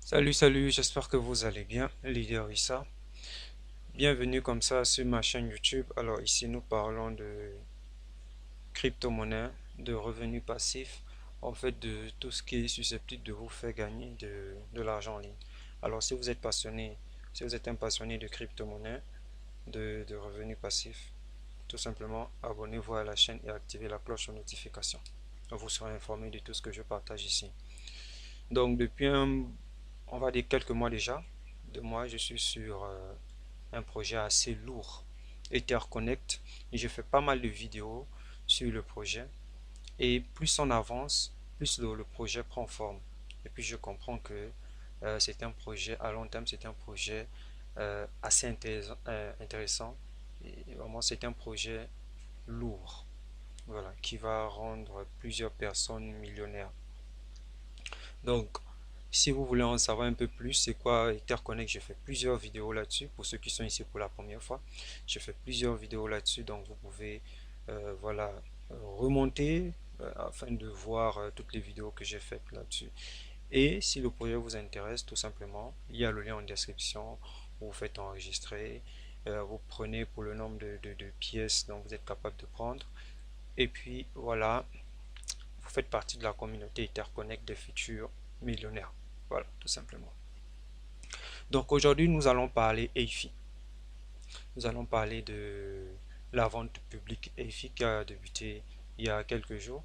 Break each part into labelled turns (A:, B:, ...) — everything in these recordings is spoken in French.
A: Salut, j'espère que vous allez bien, Leader Issa. Bienvenue comme ça sur ma chaîne YouTube. Alors ici nous parlons de crypto-monnaie, de revenus passifs, en fait de tout ce qui est susceptible de vous faire gagner de l'argent en ligne. Alors si vous êtes passionné, si vous êtes un passionné de crypto-monnaie, de revenus passifs, tout simplement abonnez-vous à la chaîne et activez la cloche de notification. Vous serez informé de tout ce que je partage ici. Donc on va dire quelques mois déjà, de moi je suis sur un projet assez lourd, EtherConnect, et je fais pas mal de vidéos sur le projet. Et plus on avance, plus le projet prend forme. Et puis je comprends que c'est un projet à long terme, c'est un projet assez intéressant. Et vraiment, c'est un projet lourd, voilà, qui va rendre plusieurs personnes millionnaires. Donc, si vous voulez en savoir un peu plus, c'est quoi EtherConnect, j'ai fait plusieurs vidéos là-dessus. Pour ceux qui sont ici pour la première fois, j'ai fait plusieurs vidéos là-dessus. Donc, vous pouvez voilà, remonter afin de voir toutes les vidéos que j'ai faites là-dessus. Et si le projet vous intéresse, tout simplement, il y a le lien en description. Vous faites enregistrer. Vous prenez pour le nombre de pièces dont vous êtes capable de prendre. Et puis, voilà, vous faites partie de la communauté EtherConnect des futurs millionnaires. Voilà, tout simplement. Donc aujourd'hui, nous allons parler EIFI. Nous allons parler de la vente publique EIFI qui a débuté il y a quelques jours.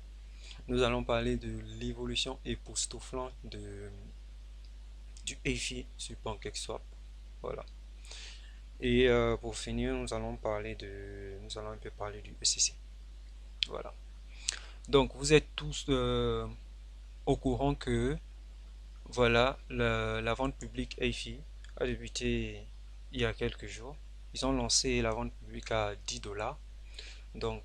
A: Nous allons parler de l'évolution époustouflante du EIFI sur PancakeSwap. Voilà. Et pour finir, nous allons un peu parler du ECC. Voilà. Donc vous êtes tous au courant que voilà, la vente publique EIFI a débuté il y a quelques jours. Ils ont lancé la vente publique à 10 dollars. Donc,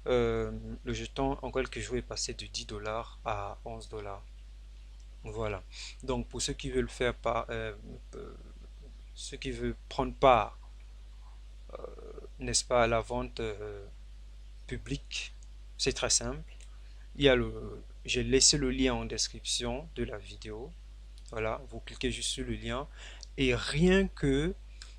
A: euh, le jeton en quelques jours est passé de 10 dollars à 11 dollars. Voilà. Donc, pour ceux qui veulent ceux qui veulent prendre part, n'est-ce pas, à la vente publique, c'est très simple. J'ai laissé le lien en description de la vidéo. Voilà, vous cliquez juste sur le lien et rien que,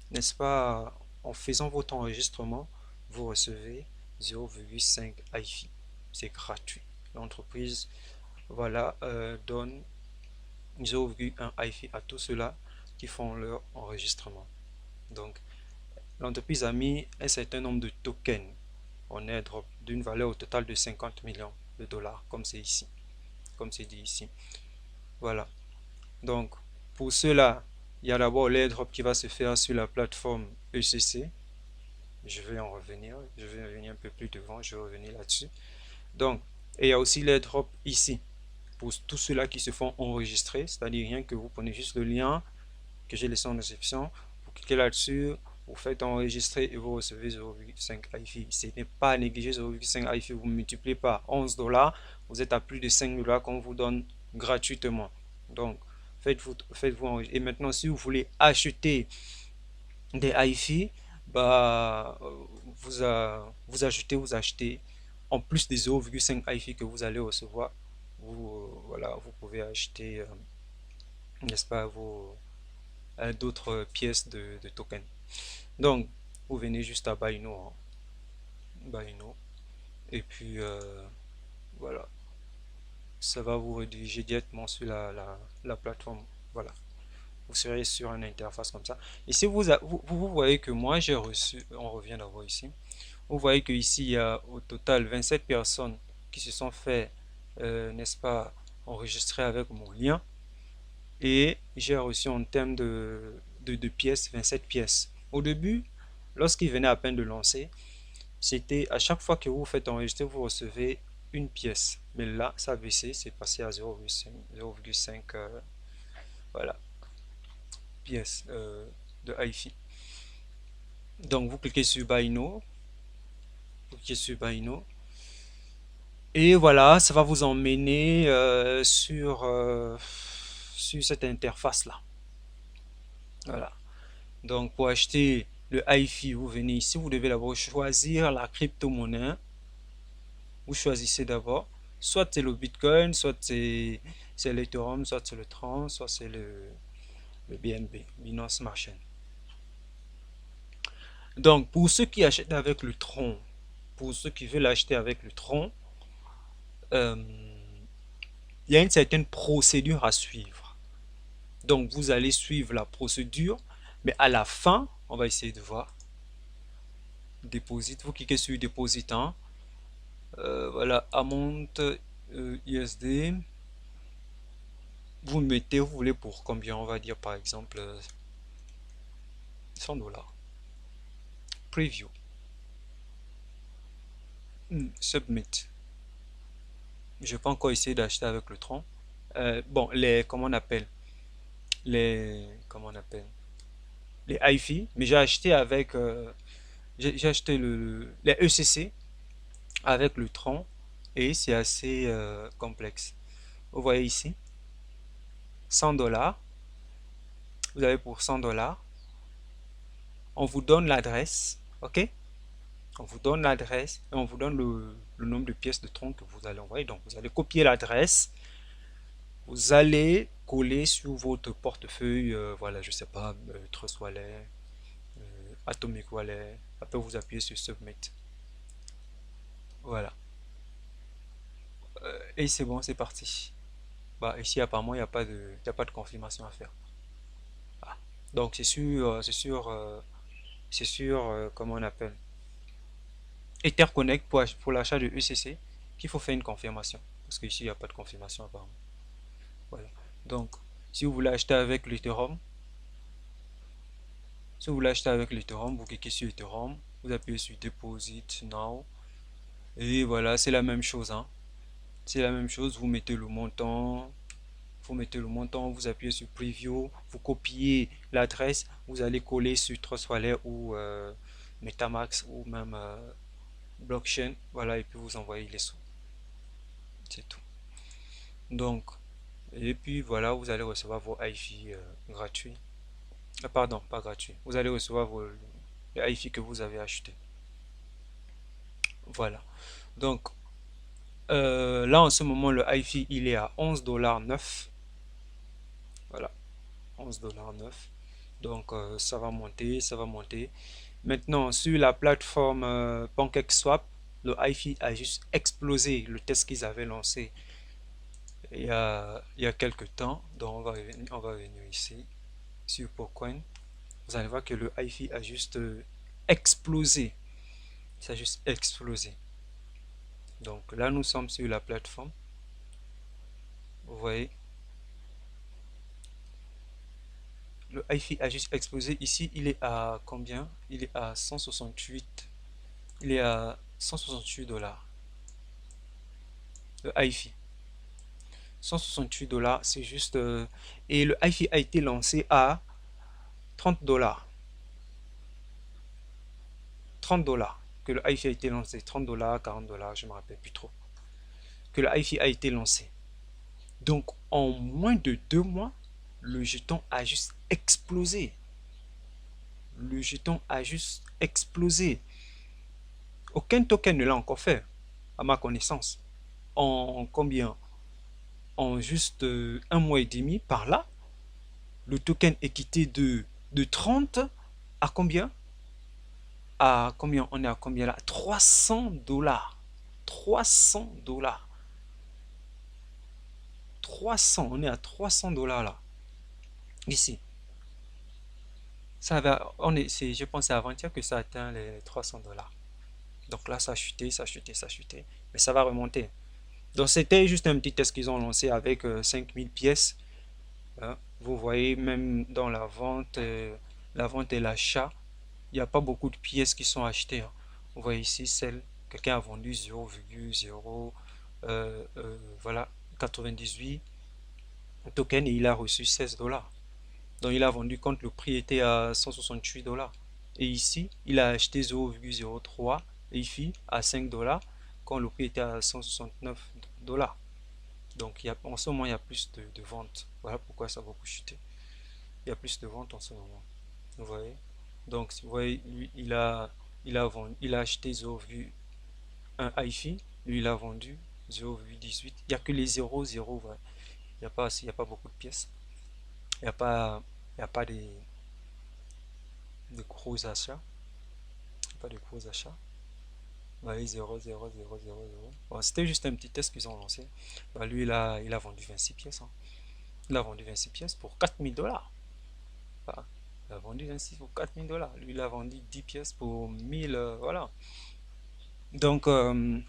A: n'est-ce pas, en faisant votre enregistrement, vous recevez 0,5 IFI. C'est gratuit. L'entreprise, voilà, donne 0,1 IFI à tous ceux-là qui font leur enregistrement. Donc, l'entreprise a mis un certain nombre de tokens en airdrop d'une valeur totale de 50 millions de dollars, comme c'est ici, comme c'est dit ici. Voilà. Donc, pour cela, il y a d'abord l'airdrop qui va se faire sur la plateforme ECC. Je vais en revenir. Je vais revenir un peu plus devant. Je vais revenir là-dessus. Donc, et il y a aussi l'airdrop ici. Pour tous ceux-là qui se font enregistrer, c'est-à-dire rien que vous prenez juste le lien que j'ai laissé en description, vous cliquez là-dessus, vous faites enregistrer et vous recevez 0,5 IFI. Ce n'est pas à négliger 0,5 IFI. Vous multipliez par 11 dollars, vous êtes à plus de 5 dollars qu'on vous donne gratuitement. Donc, faites-vous et maintenant, si vous voulez acheter des hi-fi, bah, vous achetez en plus des 0,5 hi-fi que vous allez recevoir. Voilà, vous pouvez acheter, n'est-ce pas, d'autres pièces de token. Donc, vous venez juste à Buy Now, hein, Buy Now, et puis voilà, ça va vous rediriger directement sur la plateforme. Voilà, vous serez sur une interface comme ça. Ici, vous voyez que moi, j'ai reçu, on revient d'abord ici, vous voyez que ici, il y a au total 27 personnes qui se sont fait, n'est-ce pas, enregistrer avec mon lien. Et j'ai reçu en termes de pièces, 27 pièces. Au début, lorsqu'il venait à peine de lancer, c'était à chaque fois que vous faites enregistrer, vous recevez une pièce. Mais là, ça a baissé, c'est passé à 0,5 voilà, pièces de hi-fi. Donc vous cliquez sur Buy Now, vous cliquez sur Buy Now, et voilà, ça va vous emmener sur cette interface là. Voilà. Donc pour acheter le hi-fi, vous venez ici, vous devez d'abord choisir la crypto-monnaie. Vous choisissez d'abord. Soit c'est le Bitcoin, soit c'est l'Ethereum, soit c'est le Tron, soit c'est le BNB, Binance Smart Chain. Donc, pour ceux qui achètent avec le Tron, pour ceux qui veulent acheter avec le Tron, euh, il y a une certaine procédure à suivre. Donc, vous allez suivre la procédure, mais à la fin, on va essayer de voir. Deposit, vous cliquez sur Deposit, hein. Voilà, Amount USD. Vous mettez, vous voulez pour combien? On va dire par exemple 100 $. Preview. Submit. Je vais pas encore essayer d'acheter avec le Tron. Bon, comment on appelle? Comment on appelle? Les HiFi, mais j'ai acheté avec, j'ai acheté les ECC avec le Tron et c'est assez complexe. Vous voyez ici, 100 $. Vous avez pour 100 $. On vous donne l'adresse, ok? On vous donne l'adresse et on vous donne le nombre de pièces de Tron que vous allez envoyer. Donc, vous allez copier l'adresse, vous allez coller sur votre portefeuille, voilà, je sais pas, Trust Wallet, Atomic Wallet. Après, vous appuyez sur Submit. Voilà. Et c'est bon, c'est parti. Bah, ici, apparemment, il y a pas de confirmation à faire. Ah. Donc, c'est sûr, comment on appelle, Etherconnect pour l'achat de ECC qu'il faut faire une confirmation. Parce qu'ici, il n'y a pas de confirmation apparemment. Voilà. Donc, si vous voulez acheter avec l'Ethereum, si vous voulez acheter avec l'Ethereum, vous cliquez sur Ethereum, vous appuyez sur Deposit Now. Et voilà, c'est la même chose, hein. C'est la même chose, vous mettez le montant, vous appuyez sur Preview, vous copiez l'adresse, vous allez coller sur Trust Wallet ou Metamax ou même Blockchain, voilà, et puis vous envoyez les sous. C'est tout. Donc, et puis voilà, vous allez recevoir vos HiFi gratuits. Pardon, pas gratuits. Vous allez recevoir les HiFi que vous avez acheté. Voilà. Donc, là en ce moment, le HiFi il est à 11,9 $. Voilà, 11,9 $. Donc, ça va monter, ça va monter. Maintenant, sur la plateforme PancakeSwap, le HiFi a juste explosé le test qu'ils avaient lancé il y a quelques temps. Donc, on va venir ici sur Pocoin. Vous allez voir que le HiFi a juste explosé. Ça a juste explosé. Donc là, nous sommes sur la plateforme. Vous voyez, le HiFi a juste explosé. Ici, il est à combien? Il est à 168. Il est à 168 $. Le HiFi. 168 $, c'est juste. Et le HiFi a été lancé à 30 $. 30 $ que le HiFi a été lancé. 30 $, 40 $, je ne me rappelle plus trop. Que le HiFi a été lancé. Donc, en moins de 2 mois, le jeton a juste explosé. Le jeton a juste explosé. Aucun token ne l'a encore fait, à ma connaissance. En combien? En juste 1 mois et demi, par là, le token est quitté de 30 à combien? À combien? On est à combien là? 300 $. 300 $. 300, on est à 300 $ là. Ici. Ça va, je pense à avant-hier que ça atteint les 300 $. Donc là, ça a chuté, ça a chuté, ça a chuté. Mais ça va remonter. Donc c'était juste un petit test qu'ils ont lancé avec 5000 pièces. Hein. Vous voyez, même dans la vente et l'achat, il n'y a pas beaucoup de pièces qui sont achetées. Hein. Vous voyez ici, quelqu'un a vendu 0,0 voilà, 98 tokens et il a reçu 16 $. Donc il a vendu quand le prix était à 168 $. Et ici, il a acheté 0,03 ETH à 5 $ quand le prix était à 169 $. Donc en ce moment, il y a plus de ventes. Voilà pourquoi ça a beaucoup chuté. Il y a plus de ventes en ce moment. Vous voyez? Donc, vous voyez, lui, il a acheté 0,1 ETH. Lui, il a vendu 0,18. Il n'y a que les 0, 0, ouais. Il y a pas beaucoup de pièces. Il n'y a pas, il y a pas de gros achats. Pas de gros achats. Bah, 0, 0, 0, 0, 0. Bon, c'était juste un petit test qu'ils ont lancé. Bah, lui, il a vendu 26 pièces, hein. Il a vendu 26 pièces pour 4000 $. Bah, il a vendu 26 pour 4000 $. Lui, il a vendu 10 pièces pour 1000. Voilà. Donc, le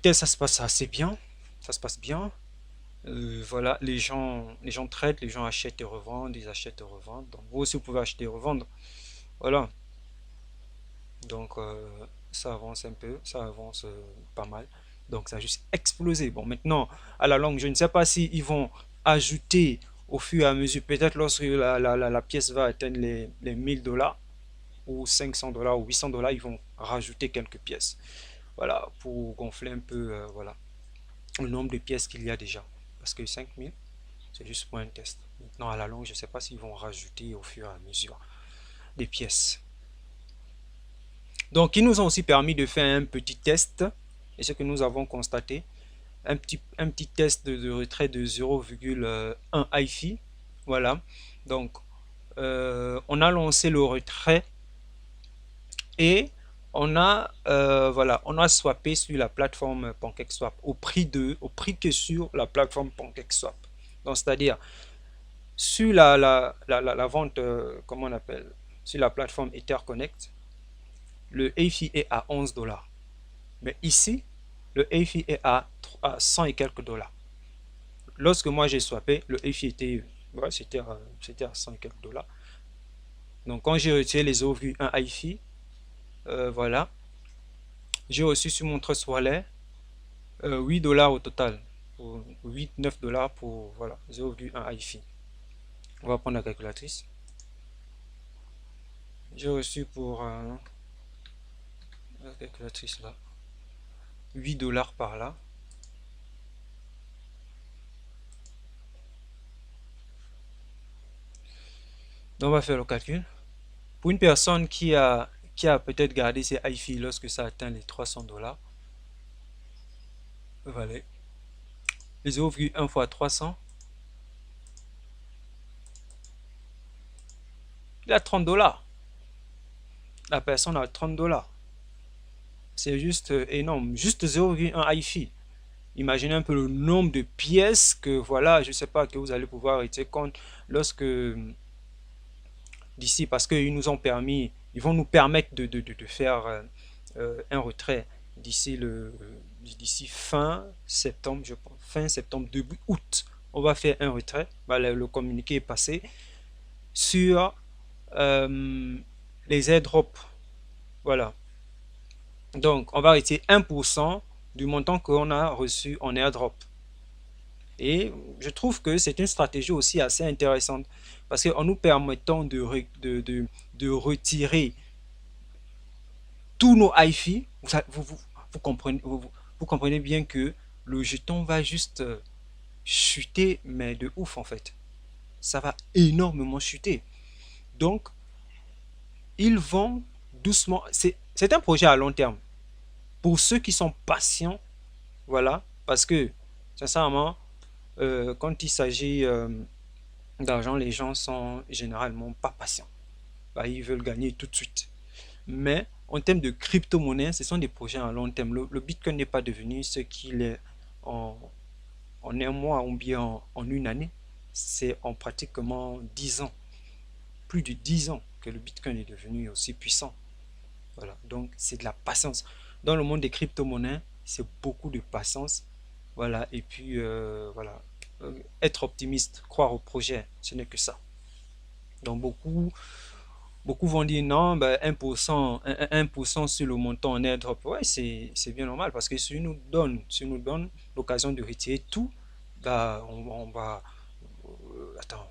A: test, ça se passe assez bien. Ça se passe bien. Voilà, les gens traitent, les gens achètent et revendent, ils achètent et revendent. Donc, vous aussi, vous pouvez acheter et revendre. Voilà. Donc, ça avance un peu, ça avance pas mal. Donc, ça a juste explosé. Bon, maintenant, à la longue, je ne sais pas si ils vont ajouter au fur et à mesure, peut-être lorsque la pièce va atteindre les 1000 $ ou 500 $ ou 800 $, ils vont rajouter quelques pièces. Voilà, pour gonfler un peu, voilà, le nombre de pièces qu'il y a déjà. Parce que 5000, c'est juste pour un test. Maintenant, à la longue, je ne sais pas s'ils vont rajouter au fur et à mesure des pièces. Donc, ils nous ont aussi permis de faire un petit test. Et ce que nous avons constaté, un petit test de retrait de 0,1 hi-fi. Voilà. Donc, on a lancé le retrait et voilà, on a swappé sur la plateforme PancakeSwap au prix que sur la plateforme PancakeSwap. Donc, c'est-à-dire, sur la vente, comment on appelle, sur la plateforme EtherConnect, le hi-fi est à 11 $. Mais ici, le hi-fi est à 100 et quelques dollars. Lorsque moi j'ai swappé, le hi-fi était, ouais, c'était à 100 et quelques dollars. Donc quand j'ai retiré les 0,1 hi-fi, voilà, j'ai reçu sur mon Trust Wallet 8 $ au total. 8-9 $ pour voilà, 0,1 hi-fi. On va prendre la calculatrice. J'ai reçu pour la calculatrice là, 8 $ par là. Donc on va faire le calcul. Pour une personne qui a peut-être gardé ses hi-fi lorsque ça atteint les 300 $, voilà, les 0,1 fois 300, il a 30 $. La personne a 30 $. C'est juste énorme. Juste 0,1 hi-fi. Imaginez un peu le nombre de pièces que, voilà, je ne sais pas, que vous allez pouvoir retirer compte lorsque, d'ici, parce qu'ils nous ont permis, ils vont nous permettre de faire un retrait d'ici fin septembre, je pense, fin septembre, début août. On va faire un retrait. Bah, le communiqué est passé sur les airdrops. Voilà. Donc, on va retirer 1% du montant qu'on a reçu en airdrop. Et je trouve que c'est une stratégie aussi assez intéressante parce qu'en nous permettant de retirer tous nos hi-fi, vous comprenez bien que le jeton va juste chuter, mais de ouf en fait. Ça va énormément chuter. Donc, ils vont doucement. C'est un projet à long terme. Pour ceux qui sont patients, voilà, parce que, sincèrement, quand il s'agit d'argent, les gens sont généralement pas patients. Bah, ils veulent gagner tout de suite. Mais en termes de crypto-monnaie, ce sont des projets à long terme. Le Bitcoin n'est pas devenu ce qu'il est en, en un mois ou bien en une année. C'est en pratiquement 10 ans, plus de 10 ans que le Bitcoin est devenu aussi puissant. Voilà, donc c'est de la patience. Dans le monde des crypto-monnaies, c'est beaucoup de patience. Voilà, et puis voilà, être optimiste, croire au projet, ce n'est que ça. Donc beaucoup vont dire non, ben 1% sur le montant en airdrop. Ouais, c'est bien normal parce que si nous donne l'occasion de retirer tout, bah, on va. Attends,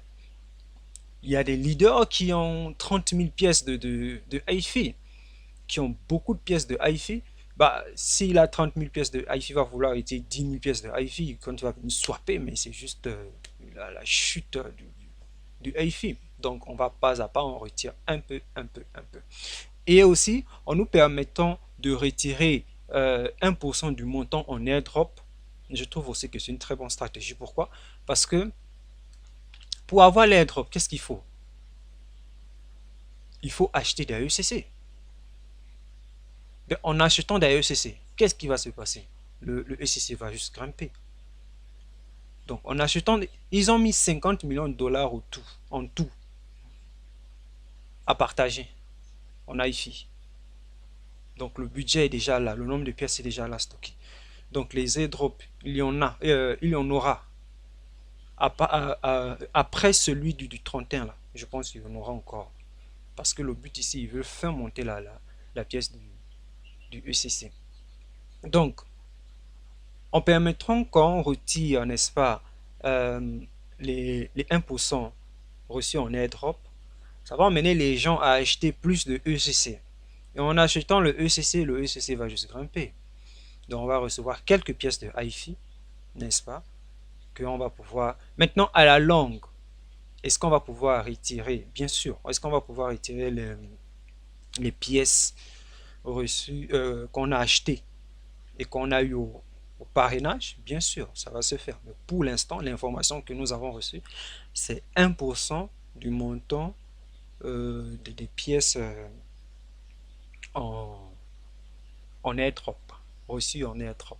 A: il y a des leaders qui ont 30 000 pièces de hi-fi, qui ont beaucoup de pièces de hi-fi. Bah, s'il a 30 000 pièces de hi-fi, il va vouloir retirer 10 000 pièces de hi-fi quand il va venir swapper, mais c'est juste la chute du hi-fi. Donc, on va pas à pas, on retire un peu, un peu, un peu. Et aussi, en nous permettant de retirer 1% du montant en airdrop, je trouve aussi que c'est une très bonne stratégie. Pourquoi? Parce que pour avoir l'airdrop, qu'est-ce qu'il faut? Il faut acheter des ECC. En achetant des ECC, qu'est-ce qui va se passer? Le ECC va juste grimper. Donc en achetant, ils ont mis 50 millions de dollars en tout, à partager en IFI. Donc le budget est déjà là, le nombre de pièces est déjà là stocké. Donc les airdrops, il y en aura après celui du 31 là. Je pense qu'il y en aura encore. Parce que le but ici, il veut faire monter la pièce du ECC. Donc, en permettant qu'on retire, n'est-ce pas, les 1% reçus en airdrop, ça va amener les gens à acheter plus de ECC. Et en achetant le ECC va juste grimper. Donc on va recevoir quelques pièces de HiFi, n'est-ce pas, qu'on va pouvoir... Maintenant, à la longue, est-ce qu'on va pouvoir retirer, bien sûr, est-ce qu'on va pouvoir retirer les pièces reçues qu'on a achetées et qu'on a eu au parrainage? Bien sûr, ça va se faire. Mais pour l'instant, l'information que nous avons reçue, c'est 1% du montant des pièces en airdrop, reçues en airdrop.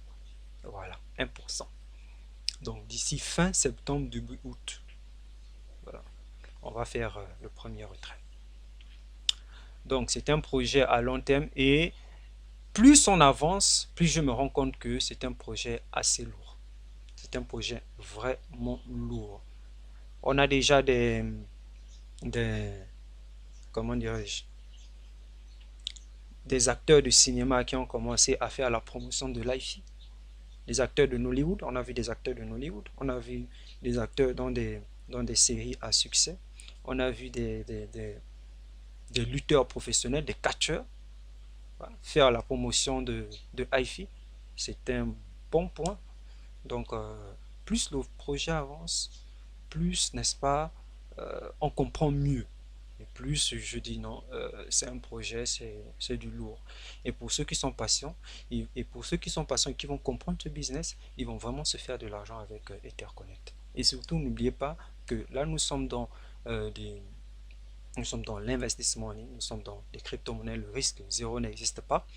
A: Voilà, 1%. Donc d'ici fin septembre, début août, voilà, on va faire le premier retrait. Donc c'est un projet à long terme et plus on avance, plus je me rends compte que c'est un projet assez lourd. C'est un projet vraiment lourd. On a déjà comment dirais-je, des acteurs de cinéma qui ont commencé à faire la promotion de l'IFI. Des acteurs de Nollywood, on a vu des acteurs de Nollywood, on a vu des acteurs dans des séries à succès, on a vu des lutteurs professionnels, des catcheurs, voilà, faire la promotion de HiFi. C'est un bon point. Donc, plus le projet avance, plus, n'est-ce pas, on comprend mieux. Et plus je dis non, c'est un projet, c'est du lourd. Et pour ceux qui sont patients, et pour ceux qui sont patients et qui vont comprendre ce business, ils vont vraiment se faire de l'argent avec Etherconnect. Et surtout, n'oubliez pas que là, nous sommes dans l'investissement en ligne, nous sommes dans les crypto-monnaies, le risque zéro n'existe pas.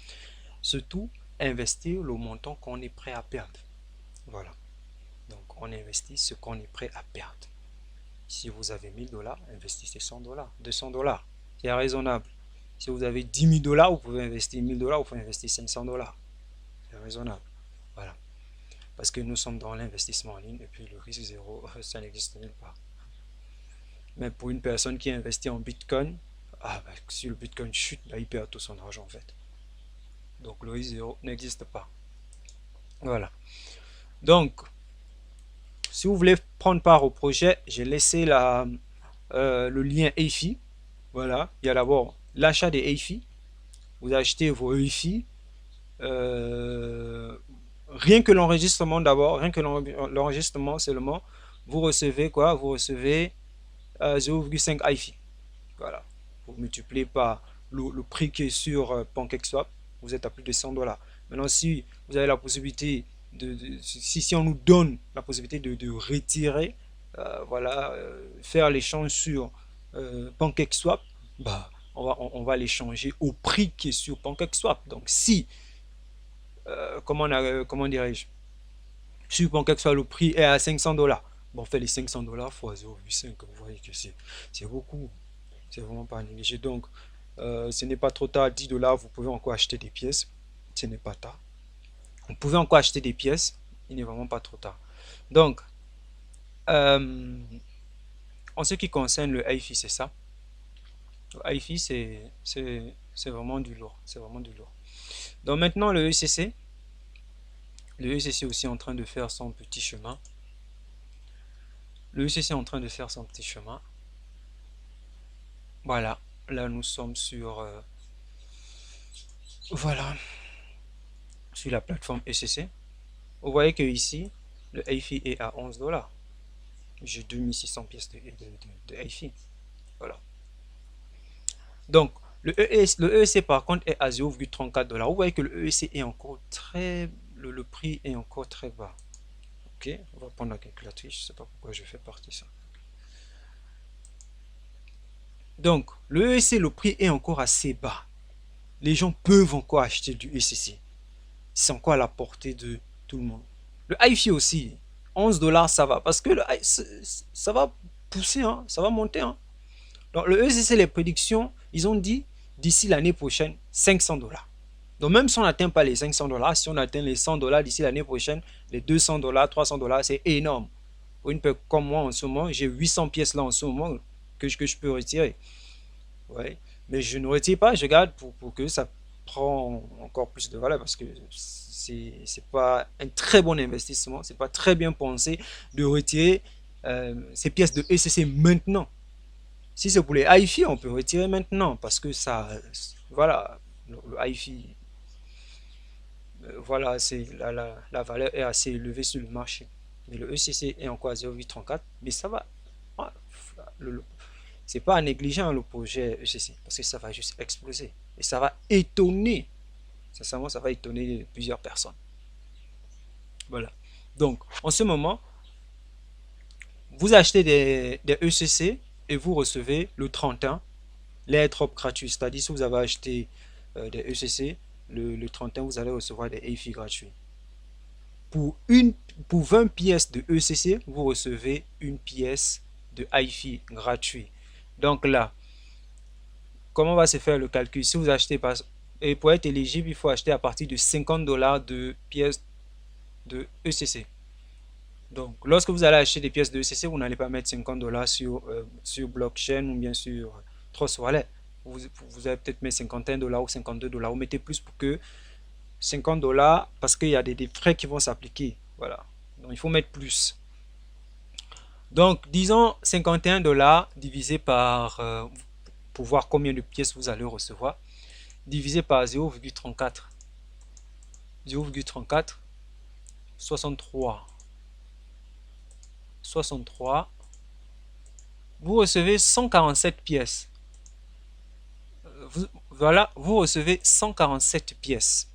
A: Surtout, investir le montant qu'on est prêt à perdre. Voilà. Donc, on investit ce qu'on est prêt à perdre. Si vous avez 1000 dollars, investissez 100 dollars, 200 dollars. C'est raisonnable. Si vous avez 10 000 dollars, vous pouvez investir 1000 dollars, vous pouvez investir 500 dollars. C'est raisonnable. Voilà. Parce que nous sommes dans l'investissement en ligne et puis le risque zéro, ça n'existe nulle part. Mais pour une personne qui investit en Bitcoin, si le Bitcoin chute, il perd tout son argent en fait. Donc le risque zéro n'existe pas. Voilà. Donc, si vous voulez prendre part au projet, j'ai laissé le lien EIFI. Voilà, il y a d'abord l'achat des EIFI. Vous achetez vos EIFI. Rien que l'enregistrement d'abord, rien que l'enregistrement seulement, vous recevez quoi? Vous recevez 0,5 EIFI. Voilà. Vous multipliez par le prix qui est sur PancakeSwap, vous êtes à plus de 100 dollars. Maintenant, si vous avez la possibilité si on nous donne la possibilité de retirer, voilà, faire l'échange sur PancakeSwap, bah, on va l'échanger au prix qui est sur PancakeSwap. Donc si, comment dirais-je, sur PancakeSwap, le prix est à 500 dollars, bon, on fait les 500 dollars fois 0,5, vous voyez que c'est beaucoup, c'est vraiment pas négligé. Donc, ce n'est pas trop tard, 10 dollars, vous pouvez encore acheter des pièces, ce n'est pas tard. Vous pouvez encore acheter des pièces, il n'est vraiment pas trop tard. Donc, en ce qui concerne le HiFi, c'est ça. Le HiFi, c'est vraiment du lourd. C'est vraiment du lourd. Donc maintenant, le ECC. Le ECC aussi est en train de faire son petit chemin. Le ECC est en train de faire son petit chemin. Voilà. Là, nous sommes sur... voilà. Sur la plateforme ECC. Vous voyez que ici, le HiFi est à 11 dollars. J'ai 2600 pièces de HiFi. Voilà. Donc, Le EEC par contre est à 0,34 $. Vous voyez que le EEC est encore très... Le prix est encore très bas. Ok, on va prendre la calculatrice, je ne sais pas pourquoi je fais partie ça. Donc, le EEC, le prix est encore assez bas. Les gens peuvent encore acheter du ECC. C'est encore à la portée de tout le monde. Le HIFI aussi, 11 $, ça va. Parce que ça va pousser, hein, ça va monter. Hein. Donc, le ECC, les prédictions, ils ont dit d'ici l'année prochaine, 500 $. Donc, même si on n'atteint pas les 500 $, si on atteint les 100 $ d'ici l'année prochaine, les 200 $, 300 $, c'est énorme. Pour une personne comme moi en ce moment, j'ai 800 pièces là en ce moment que je peux retirer. Ouais. Mais je ne retire pas, je garde pour que ça prend encore plus de valeur parce que c'est pas un très bon investissement, c'est pas très bien pensé de retirer ces pièces de ECC maintenant. Si c'est pour les HIFI, on peut retirer maintenant parce que ça, voilà, le HIFI, voilà, la valeur est assez élevée sur le marché. Mais le ECC est encore à 0,834, mais ça va. Ouais, c'est pas à négliger le projet ECC parce que ça va juste exploser et ça va étonner, sincèrement, ça va étonner plusieurs personnes. Voilà. Donc, en ce moment, vous achetez des ECC et vous recevez le 31 l'airdrop gratuit. C'est-à-dire, si vous avez acheté des ECC, le 31, vous allez recevoir des EFI gratuits. Pour, pour 20 pièces de ECC, vous recevez une pièce de HIFI gratuit. Donc là, comment va se faire le calcul? Si vous achetez, et pour être éligible, il faut acheter à partir de 50 $ de pièces de ECC. Donc, lorsque vous allez acheter des pièces de ECC, vous n'allez pas mettre 50 $ sur blockchain ou bien sur Trust Wallet. Vous allez peut-être mettre 51 $ ou 52 $. Vous mettez plus pour que 50 $ parce qu'il y a des frais qui vont s'appliquer. Voilà. Donc, il faut mettre plus. Donc, disons 51 $ divisé par, pour voir combien de pièces vous allez recevoir, divisé par 0,34. 0,34, 63. 63. Vous recevez 147 pièces. Voilà, vous recevez 147 pièces.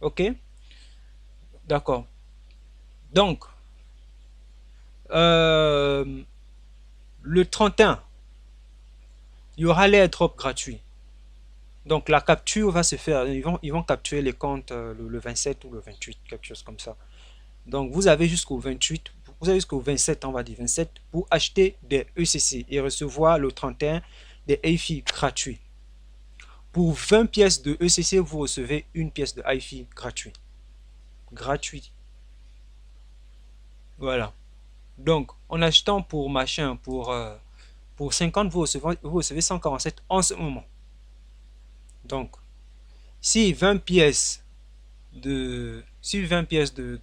A: Ok? D'accord. Donc, le 31, il y aura l'airdrop gratuit. Donc, la capture va se faire. Ils vont capturer les comptes le 27 ou le 28, quelque chose comme ça. Donc, vous avez jusqu'au 28, vous avez jusqu'au 27, on va dire 27, pour acheter des ECC et recevoir le 31 des HIFI gratuits. Pour 20 pièces de ECC, vous recevez une pièce de HIFI gratuit. Gratuit. Voilà. Donc, en achetant pour machin, pour 50, vous recevez 147 en ce moment. Donc, si 20 pièces si 20 pièces de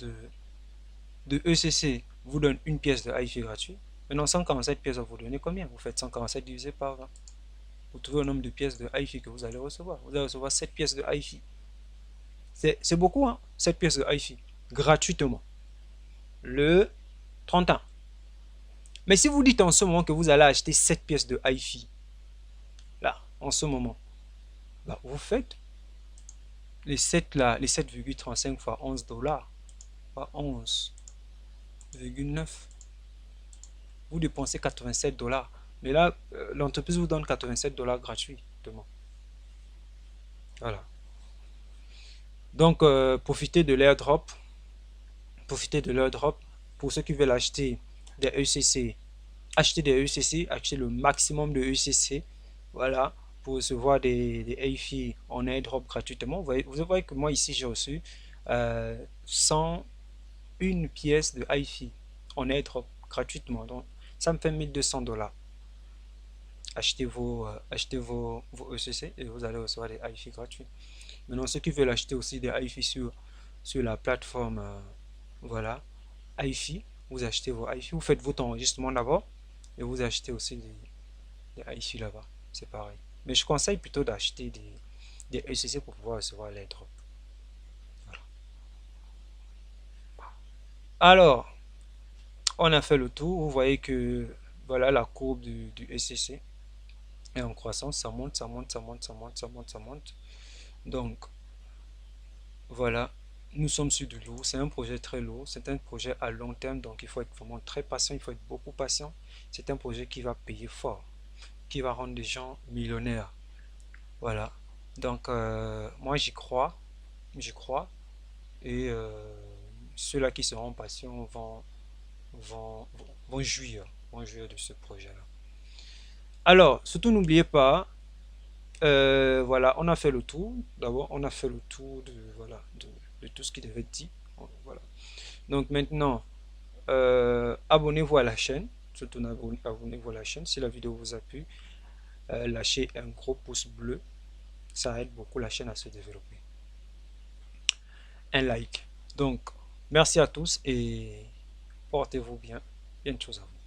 A: ECC vous donne une pièce de HIFI gratuit, maintenant 147 pièces va vous donner combien? Vous faites 147 divisé par 20. Vous trouvez le nombre de pièces de HIFI que vous allez recevoir. Vous allez recevoir 7 pièces de HIFI. C'est beaucoup, hein? 7 pièces de HIFI. Gratuitement. Le 31. Mais si vous dites en ce moment que vous allez acheter 7 pièces de HIFI, là, en ce moment, bah, vous faites les 7 là, les 7,35 fois 11 $, fois 11,9. Vous dépensez 87 $. Mais là, l'entreprise vous donne 87 $ gratuitement. Voilà. Donc, profitez de l'airdrop. Profitez de l'airdrop. Pour ceux qui veulent acheter des ECC, achetez des ECC, achetez le maximum de ECC. Voilà. Pour recevoir des HIFI en airdrop gratuitement. Vous voyez que moi ici j'ai reçu 101 pièces de HIFI en airdrop gratuitement. Donc, ça me fait 1200 $. Achetez vos ECC et vous allez recevoir des HIFI gratuits. Maintenant, ceux qui veulent acheter aussi des HIFI sur la plateforme, voilà, HIFI, vous achetez vos HIFI, vous faites votre enregistrement d'abord et vous achetez aussi des HIFI là-bas. C'est pareil. Mais je conseille plutôt d'acheter des ECC pour pouvoir recevoir les drops. Voilà. Alors, on a fait le tour. Vous voyez que voilà la courbe du ECC. Et en croissance, ça monte, ça monte, ça monte, ça monte, ça monte, ça monte. Donc, voilà, nous sommes sur du lourd. C'est un projet très lourd. C'est un projet à long terme. Donc, il faut être vraiment très patient. Il faut être beaucoup patient. C'est un projet qui va payer fort, qui va rendre des gens millionnaires. Voilà. Donc, moi, j'y crois. J'y crois. Et ceux-là qui seront patients vont, vont jouir de ce projet-là. Alors, surtout n'oubliez pas, voilà, on a fait le tour. D'abord, on a fait le tour de, voilà, de tout ce qui devait être dit. Voilà. Donc maintenant, abonnez-vous à la chaîne. Surtout abonnez-vous à la chaîne. Si la vidéo vous a plu, lâchez un gros pouce bleu. Ça aide beaucoup la chaîne à se développer. Un like. Donc, merci à tous et portez-vous bien. Bien de choses à vous.